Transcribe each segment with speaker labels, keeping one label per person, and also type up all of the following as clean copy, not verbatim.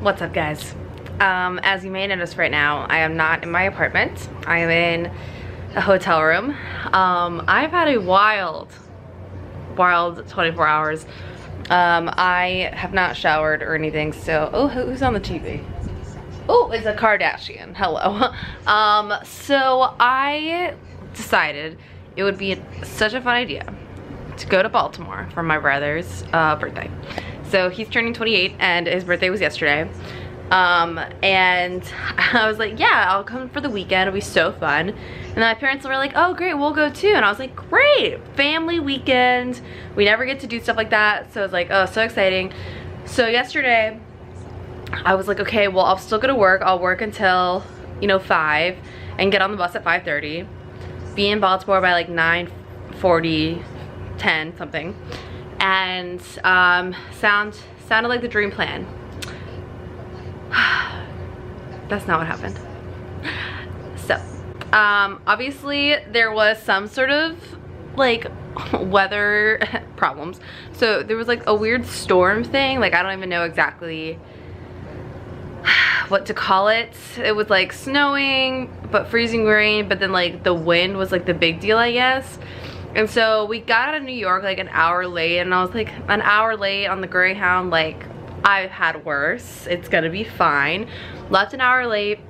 Speaker 1: What's up, guys? As you may notice right now, I am not in my apartment. I am in a hotel room. I've had a wild 24 hours. I have not showered or anything, so, oh, who's on the TV? Oh, it's a Kardashian, hello. So I decided it would be such a fun idea to go to Baltimore for my brother's birthday. So he's turning 28 and his birthday was yesterday. And I was like, yeah, I'll come for the weekend, it'll be so fun. And then my parents were like, oh great, we'll go too. And I was like, great, family weekend. We never get to do stuff like that. So I was like, oh, so exciting. So yesterday, I was like, okay, well, I'll still go to work. I'll work until, 5 and get on the bus at 5:30. Be in Baltimore by like 9:40, 10 something. And sounded like the dream plan. That's not what happened. So, obviously there was some sort of like weather problems. So there was like a weird storm thing. Like I don't even know exactly what to call it. It was like snowing, but freezing rain, but then like the wind was like the big deal, I guess. And so we got out of New York like an hour late, and I was like, an hour late on the Greyhound, like I've had worse, it's gonna be fine. Left an hour late,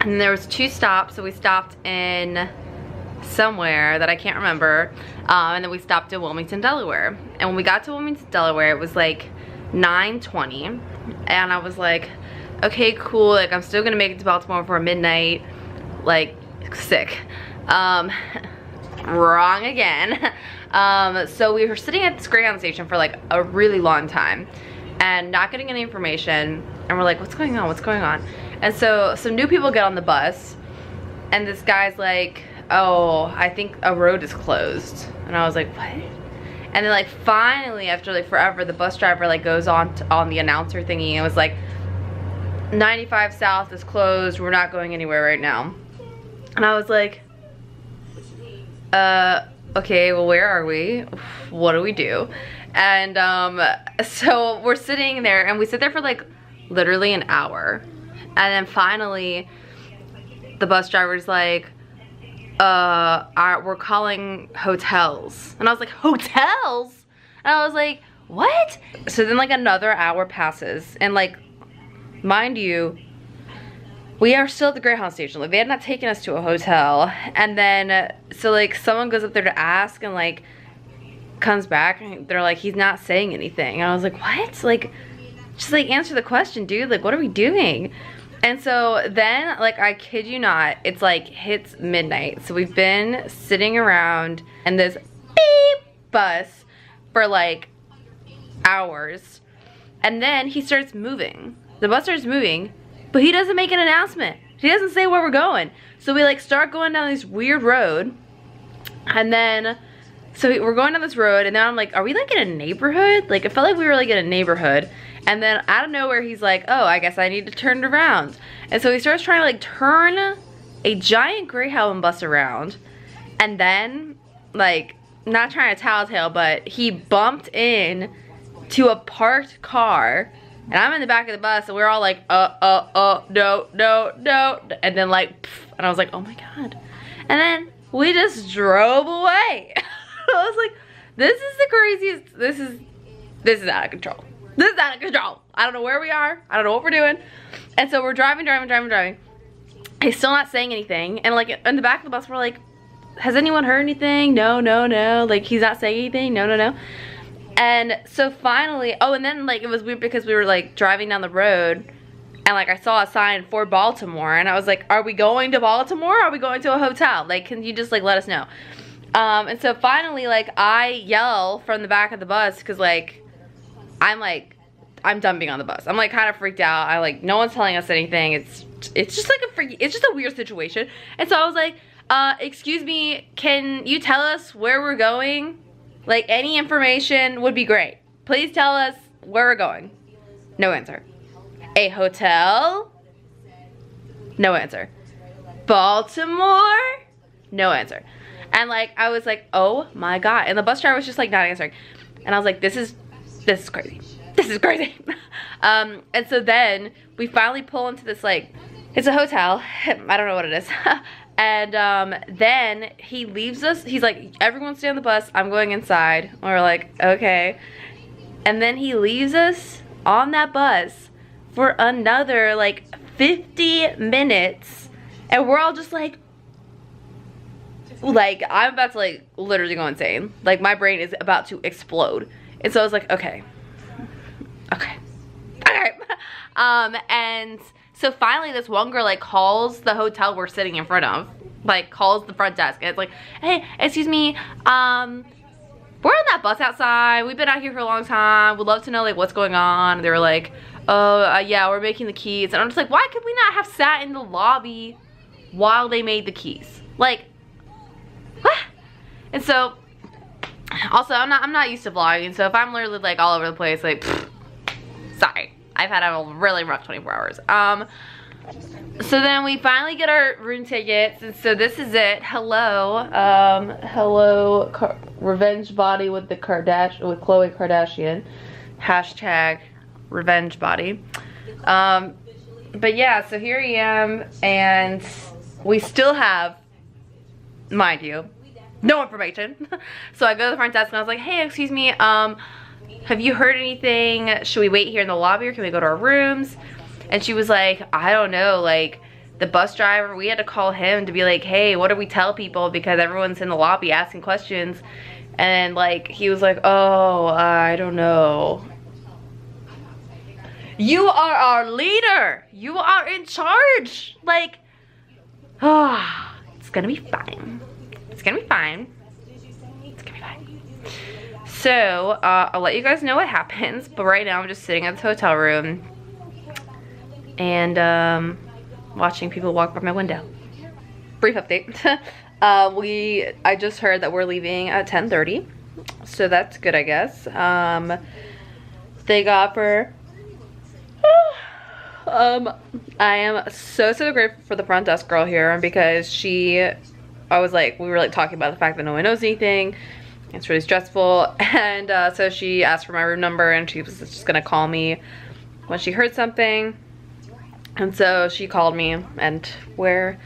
Speaker 1: and there was 2 stops. So we stopped in somewhere that I can't remember, and then we stopped in Wilmington, Delaware. And when we got to Wilmington, Delaware, it was like 9:20, and I was like, okay, cool, like I'm still gonna make it to Baltimore for midnight, like sick. Wrong again. So we were sitting at this Greyhound station for like a really long time and not getting any information, and we're like, what's going on, what's going on? And so some new people get on the bus, and this guy's like, oh, I think a road is closed. And I was like, what? And then like finally, after like forever, the bus driver like goes on the announcer thingy and was like, 95 South is closed, we're not going anywhere right now. And I was like, okay, well, where are we? What do we do? And so we're sitting there, and we sit there for like literally an hour, and then finally the bus driver's like, we're calling hotels. And I was like, hotels? And I was like, what? So then like another hour passes, and like, mind you, we are still at the Greyhound station. Like, they had not taken us to a hotel. And then, so like someone goes up there to ask, and like comes back, and they're like, he's not saying anything. And I was like, what? Like, just like answer the question, dude. Like, what are we doing? And so then, like, I kid you not, it's like hits midnight. So we've been sitting around in this beep bus for like hours. And then he starts moving. The bus starts moving, but he doesn't make an announcement. He doesn't say where we're going. So we like start going down this weird road, and then so we're going down this road, and then I'm like, are we like in a neighborhood? Like, it felt like we were like in a neighborhood. And then out of nowhere, he's like, oh, I guess I need to turn around. And so he starts trying to like turn a giant Greyhound bus around, and then like, not trying to tattletale, but he bumped in to a parked car. And I'm in the back of the bus, and we're all like, no, no, no. And then like, pff, and I was like, oh my God. And then we just drove away. I was like, this is the craziest, this is out of control. This is out of control. I don't know where we are. I don't know what we're doing. And so we're driving. He's still not saying anything. And like in the back of the bus, we're like, has anyone heard anything? No, no, no. Like, he's not saying anything. No, no, no. And so finally, oh, and then like it was weird because we were like driving down the road, and like I saw a sign for Baltimore, and I was like, are we going to Baltimore, or are we going to a hotel? Like, can you just like let us know? And so finally, like, I yell from the back of the bus, because like I'm dumping on the bus. I'm like kind of freaked out. I like, no one's telling us anything. It's just like it's just a weird situation. And so I was like, excuse me, can you tell us where we're going? Like, any information would be great. Please tell us where we're going. No answer. A hotel? No answer. Baltimore? No answer. And like, I was like, oh my God. And the bus driver was just like not answering. And I was like, this is crazy. this is crazy. And so then we finally pull into this, like, it's a hotel. I don't know what it is. And then he leaves us. He's like, everyone stay on the bus. I'm going inside. And we're like, okay. And then he leaves us on that bus for another like 50 minutes. And we're all just like I'm about to like literally go insane. Like my brain is about to explode. And so I was like, okay. And so finally this one girl like calls the hotel we're sitting in front of, like calls the front desk, and it's like, hey, excuse me, we're on that bus outside, we've been out here for a long time, would love to know like what's going on. And they were like, oh yeah, we're making the keys. And I'm just like, why could we not have sat in the lobby while they made the keys? Like what? And so also I'm not used to vlogging, so if I'm literally like all over the place, like pfft, sorry, I've had a really rough 24 hours. So then we finally get our room tickets, and so this is it. Hello, revenge body with with Khloe Kardashian, hashtag revenge body. But yeah, so here I am, and we still have, mind you, no information. So I go to the front desk and I was like, hey, excuse me, have you heard anything? Should we wait here in the lobby or can we go to our rooms? And she was like, I don't know, like the bus driver, we had to call him to be like, hey, what do we tell people, because everyone's in the lobby asking questions. And like he was like, oh, I don't know. You are our leader, you are in charge, like, it's gonna be fine. It's gonna be fine. It's gonna be fine. So I'll let you guys know what happens, but right now I'm just sitting at the hotel room and watching people walk by my window. Brief update. I just heard that we're leaving at 10:30, so that's good, I guess. They got for I am so grateful for the front desk girl here, because we were like talking about the fact that no one knows anything. It's really stressful. And so she asked for my room number, and she was just gonna call me when she heard something. And so she called me, and we're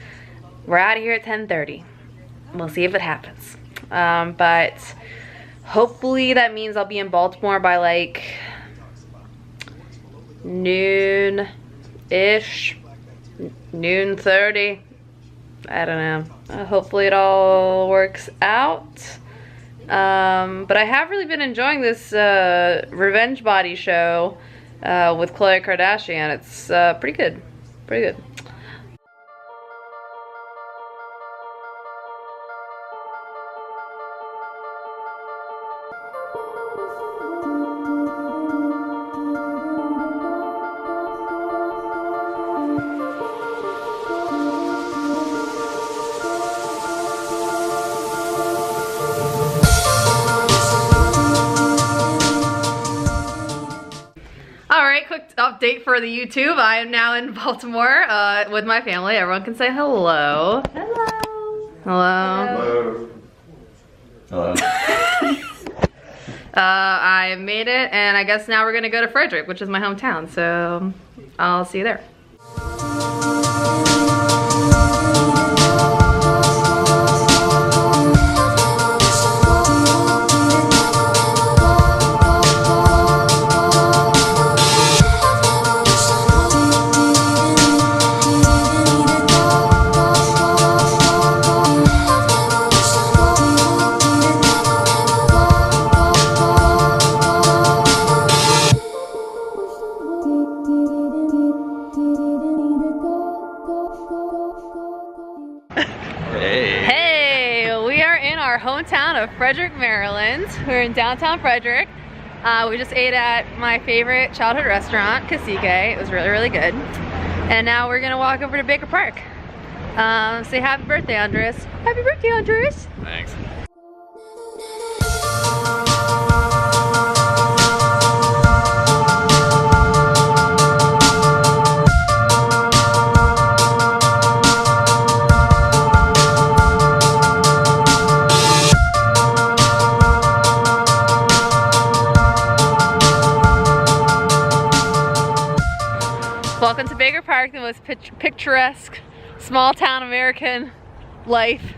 Speaker 1: out of here at 10:30. We'll see if it happens. But hopefully that means I'll be in Baltimore by like noon-ish, noon 30. I don't know. Hopefully it all works out. But I have really been enjoying this revenge body show with Khloe Kardashian. It's pretty good. Pretty good. Quick update for the YouTube. I am now in Baltimore with my family. Everyone can say hello. Hello. Hello.
Speaker 2: Hello.
Speaker 1: I made it, and I guess now we're gonna go to Frederick, which is my hometown. So I'll see you there. Our hometown of Frederick, Maryland. We're in downtown Frederick. We just ate at my favorite childhood restaurant, Cacique. It was really good. And now we're gonna walk over to Baker Park. Say happy birthday, Andres. Happy birthday, Andres.
Speaker 2: Thanks.
Speaker 1: Welcome to Baker Park, the most picturesque, small town American life.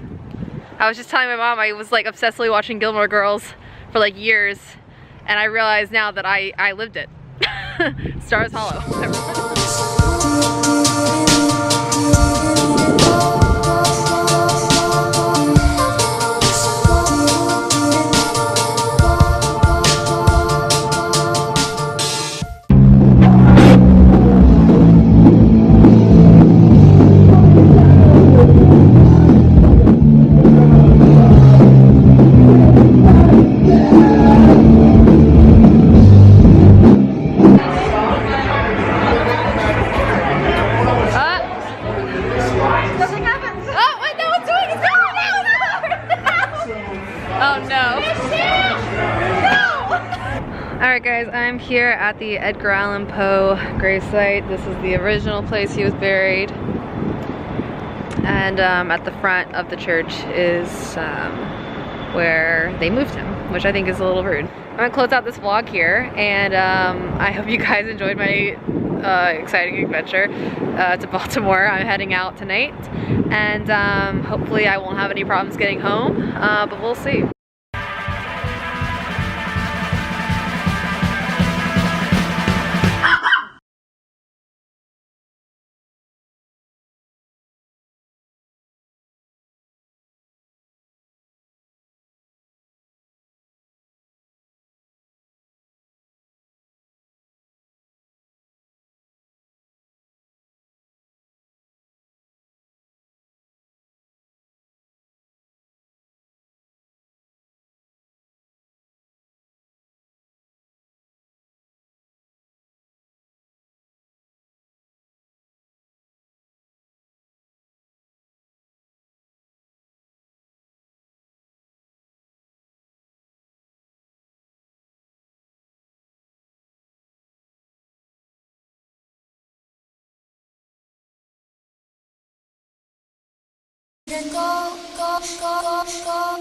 Speaker 1: I was just telling my mom I was like obsessively watching Gilmore Girls for like years, and I realize now that I lived it. Stars Hollow. Alright guys, I'm here at the Edgar Allan Poe gravesite. This is the original place he was buried. And at the front of the church is where they moved him, which I think is a little rude. I'm gonna close out this vlog here, and I hope you guys enjoyed my exciting adventure to Baltimore. I'm heading out tonight, and hopefully I won't have any problems getting home, but we'll see.
Speaker 3: Go, go, go, go, go.